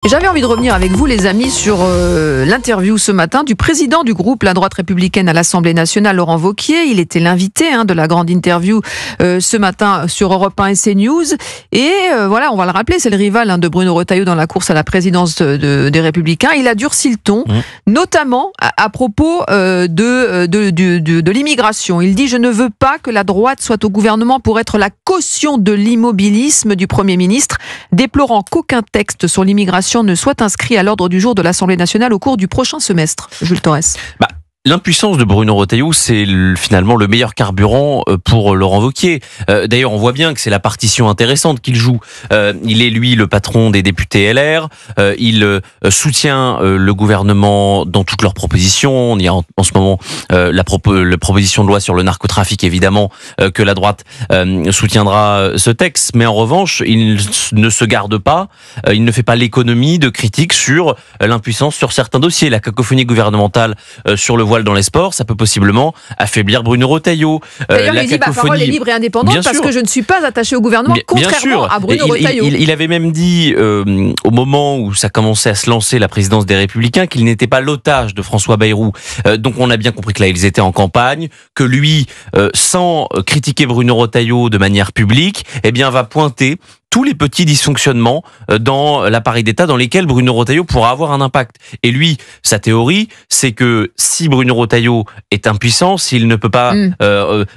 J'avais envie de revenir avec vous, les amis, sur l'interview ce matin du président du groupe La Droite Républicaine à l'Assemblée Nationale, Laurent Wauquiez. Il était l'invité de la grande interview ce matin sur Europe 1 et CNews. Et voilà, on va le rappeler, c'est le rival de Bruno Retailleau dans la course à la présidence des Républicains. Il a durci le ton, notamment à propos de l'immigration. Il dit « Je ne veux pas que la droite soit au gouvernement pour être la caution de l'immobilisme du Premier ministre », déplorant qu'aucun texte sur l'immigration ne soit inscrit à l'ordre du jour de l'Assemblée nationale au cours du prochain semestre. Jules Torres. L'impuissance de Bruno Retailleau, c'est finalement le meilleur carburant pour Laurent Wauquiez. D'ailleurs, on voit bien que c'est la partition intéressante qu'il joue. Il est, lui, le patron des députés LR. Il soutient le gouvernement dans toutes leurs propositions. On y a en ce moment la proposition de loi sur le narcotrafic, évidemment, que la droite soutiendra ce texte. Mais en revanche, il ne se garde pas. Il ne fait pas l'économie de critiques sur l'impuissance sur certains dossiers. La cacophonie gouvernementale sur le voile dans les sports, ça peut possiblement affaiblir Bruno Retailleau. D'ailleurs, il dit ma parole est libre et indépendante parce que je ne suis pas attaché au gouvernement, contrairement à Bruno Retailleau. Il avait même dit, au moment où ça commençait à se lancer la présidence des Républicains, qu'il n'était pas l'otage de François Bayrou. Donc on a bien compris que là, ils étaient en campagne, que lui, sans critiquer Bruno Retailleau de manière publique, va pointer tous les petits dysfonctionnements dans l'appareil d'État dans lesquels Bruno Retailleau pourra avoir un impact. Et lui, sa théorie, c'est que si Bruno Retailleau est impuissant, s'il ne peut pas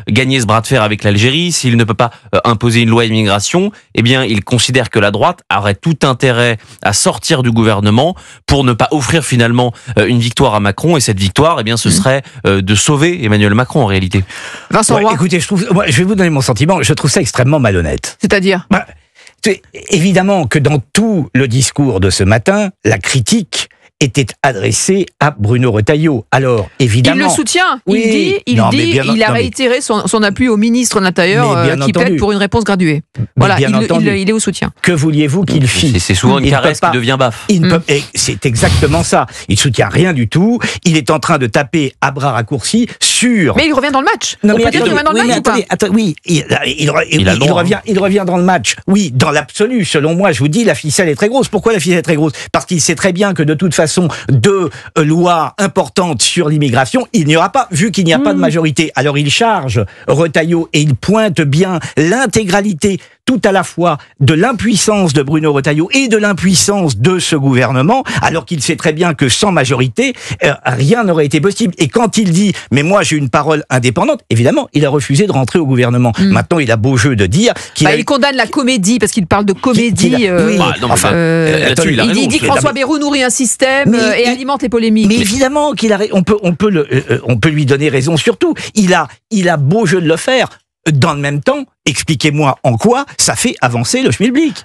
gagner ce bras de fer avec l'Algérie, s'il ne peut pas imposer une loi immigration, il considère que la droite aurait tout intérêt à sortir du gouvernement pour ne pas offrir finalement une victoire à Macron. Et cette victoire, ce serait de sauver Emmanuel Macron en réalité. Vincent Roy. Écoutez, je vais vous donner mon sentiment. Je trouve ça extrêmement malhonnête. C'est-à-dire évidemment que dans tout le discours de ce matin, la critique était adressé à Bruno Retailleau. Alors, évidemment... Il le soutient. Il a réitéré son appui au ministre de l'Intérieur qui plaide pour une réponse graduée. Voilà, il est au soutien. Que vouliez-vous qu'il fît ? C'est souvent une caresse qui devient baffe. Et c'est exactement ça. Il ne soutient rien du tout. Il est en train de taper à bras raccourcis sur... Mais il revient dans le match. On peut dire qu'il revient dans le match ou pas ? Il revient dans le match. Oui, dans l'absolu. Selon moi, je vous dis, la ficelle est très grosse. Pourquoi la ficelle est très grosse ? Parce qu'il sait très bien que de toute façon, de lois importantes sur l'immigration, il n'y aura pas, vu qu'il n'y a pas de majorité. Alors il charge Retailleau et il pointe bien l'intégralité tout à la fois de l'impuissance de Bruno Retailleau et de l'impuissance de ce gouvernement, alors qu'il sait très bien que sans majorité, rien n'aurait été possible. Et quand il dit « mais moi j'ai une parole indépendante », évidemment, il a refusé de rentrer au gouvernement. Maintenant, il a beau jeu de dire qu'il il condamne la comédie, parce qu'il parle de comédie. Il dit que François Bayrou nourrit un système et alimente les polémiques. Mais évidemment on peut lui donner raison sur tout. Il a beau jeu de le faire. Dans le même temps, expliquez-moi en quoi ça fait avancer le schmilblick.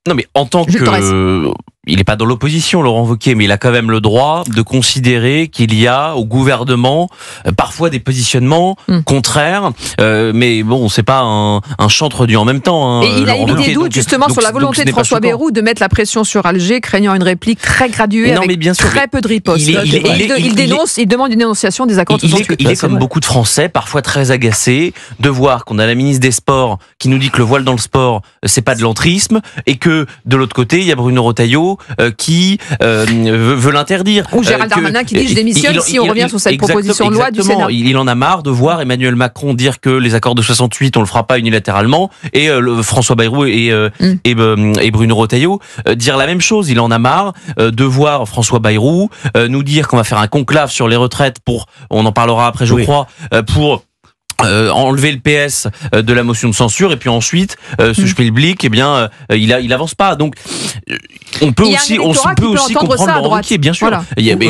Non, mais en tant que... Il n'est pas dans l'opposition, Laurent Wauquiez, mais il a quand même le droit de considérer qu'il y a au gouvernement parfois des positionnements contraires. Mais bon, c'est pas un chantre du en même temps. Et il a émis des doutes justement sur la volonté de François Bayrou de mettre la pression sur Alger, craignant une réplique très graduée avec très peu de riposte. Il demande une dénonciation des accords de 68. Il est comme beaucoup de Français, parfois très agacés de voir qu'on a la ministre des Sports qui nous dit que le voile dans le sport, c'est pas de l'entrisme, et que de l'autre côté, il y a Bruno Retailleau qui veut l'interdire. Ou Gérald Darmanin qui dit je démissionne si on revient sur cette proposition de loi du Sénat. Il en a marre de voir Emmanuel Macron dire que les accords de 68 on le fera pas unilatéralement et François Bayrou et Bruno Retailleau dire la même chose. Il en a marre de voir François Bayrou nous dire qu'on va faire un conclave sur les retraites on en parlera après je crois, pour enlever le PS de la motion de censure et puis ensuite ce schmilblick il avance pas. Donc on peut aussi comprendre Laurent Wauquiez, bien sûr. Voilà.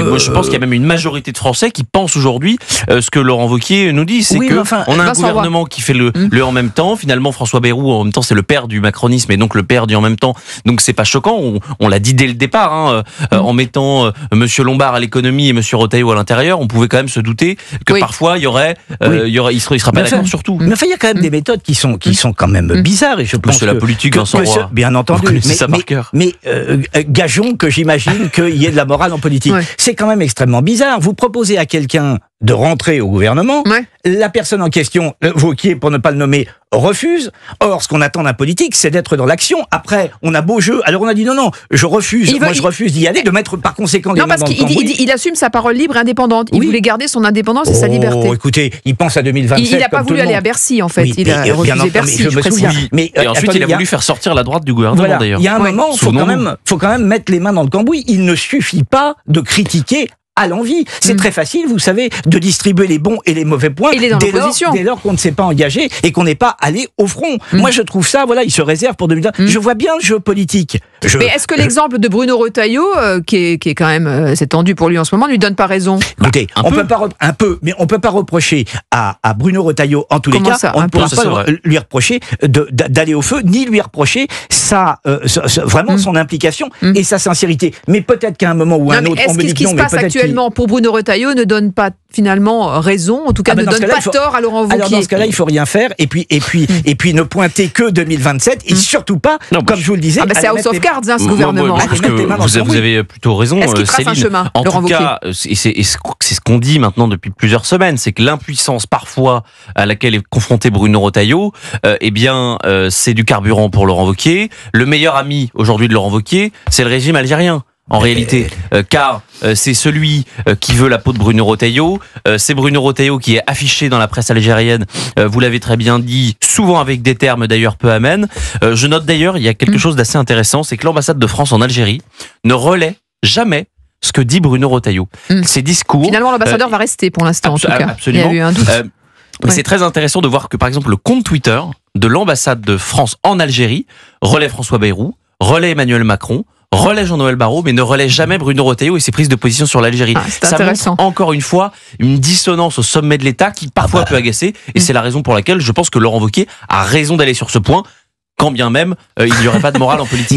Moi, je pense qu'il y a même une majorité de Français qui pensent aujourd'hui ce que Laurent Wauquiez nous dit, c'est on a un gouvernement qui fait le en même temps. Finalement, François Bayrou en même temps c'est le père du macronisme et donc le père du en même temps. Donc c'est pas choquant. On l'a dit dès le départ en mettant Monsieur Lombard à l'économie et Monsieur Retailleau à l'intérieur, on pouvait quand même se douter que parfois il sera pas d'accord sur tout. Mais il y a quand même des méthodes qui sont quand même bizarres et je pense que la politique, Vincent Roy, bien entendu. Mais gageons que j'imagine qu'il y ait de la morale en politique. C'est quand même extrêmement bizarre. Vous proposez à quelqu'un de rentrer au gouvernement. Ouais. La personne en question, Wauquiez, pour ne pas le nommer, refuse. Or, ce qu'on attend d'un politique, c'est d'être dans l'action. Après, on a beau jeu. Alors, on a dit non, je refuse. Je refuse d'y aller, de mettre par conséquent les mains dans le cambouis. Non, parce qu'il assume sa parole libre et indépendante. Il voulait garder son indépendance et sa liberté. Écoutez, il pense à 2027. Il n'a pas voulu aller à Bercy, en fait. Oui, il a refusé Bercy, je précise. Et ensuite, il a voulu faire sortir la droite du gouvernement, d'ailleurs. Il y a un moment, il faut quand même mettre les mains dans le cambouis. Il ne suffit pas de critiquer à l'envie. C'est très facile, vous savez, de distribuer les bons et les mauvais points dès lors qu'on ne s'est pas engagé et qu'on n'est pas allé au front. Moi, je trouve ça, il se réserve pour 2020. Je vois bien le jeu politique. Mais est-ce que l'exemple de Bruno Retailleau, qui est quand même, c'est tendu pour lui en ce moment, ne lui donne pas raison? Écoutez, on peut pas reprocher à Bruno Retailleau, en tous les cas, on ne pourra pas lui reprocher d'aller au feu, ni lui reprocher vraiment son implication et sa sincérité. Mais peut-être qu'à un moment ou un autre, on me dit que non, mais peut-être pour Bruno Retailleau ne donne pas finalement raison, en tout cas ne donne pas tort à Laurent Wauquiez. Alors dans ce cas-là, il faut rien faire et puis ne pointer que 2027 et surtout pas, comme je vous le disais. C'est House of Cards, ce gouvernement. Je pense que vous avez plutôt raison. Est-ce qu'il trace un chemin, en Laurent tout cas, c'est ce qu'on dit maintenant depuis plusieurs semaines, c'est que l'impuissance parfois à laquelle est confronté Bruno Retailleau, c'est du carburant pour Laurent Wauquiez. Le meilleur ami aujourd'hui de Laurent Wauquiez, c'est le régime algérien. En réalité, car c'est celui qui veut la peau de Bruno Retailleau, c'est Bruno Retailleau qui est affiché dans la presse algérienne, vous l'avez très bien dit, souvent avec des termes d'ailleurs peu amènes. Je note d'ailleurs, il y a quelque chose d'assez intéressant, c'est que l'ambassade de France en Algérie ne relaie jamais ce que dit Bruno Retailleau. Ses discours... Finalement, l'ambassadeur va rester pour l'instant, en tout cas. Absolument. Il y a eu un doute. Mais c'est très intéressant de voir que, par exemple, le compte Twitter de l'ambassade de France en Algérie relaie François Bayrou, relaie Emmanuel Macron, relaie Jean-Noël Barrot, mais ne relaie jamais Bruno Retailleau et ses prises de position sur l'Algérie. Ça montre encore une fois une dissonance au sommet de l'État qui parfois peut agacer, et c'est la raison pour laquelle je pense que Laurent Wauquiez a raison d'aller sur ce point, quand bien même il n'y aurait pas de morale en politique.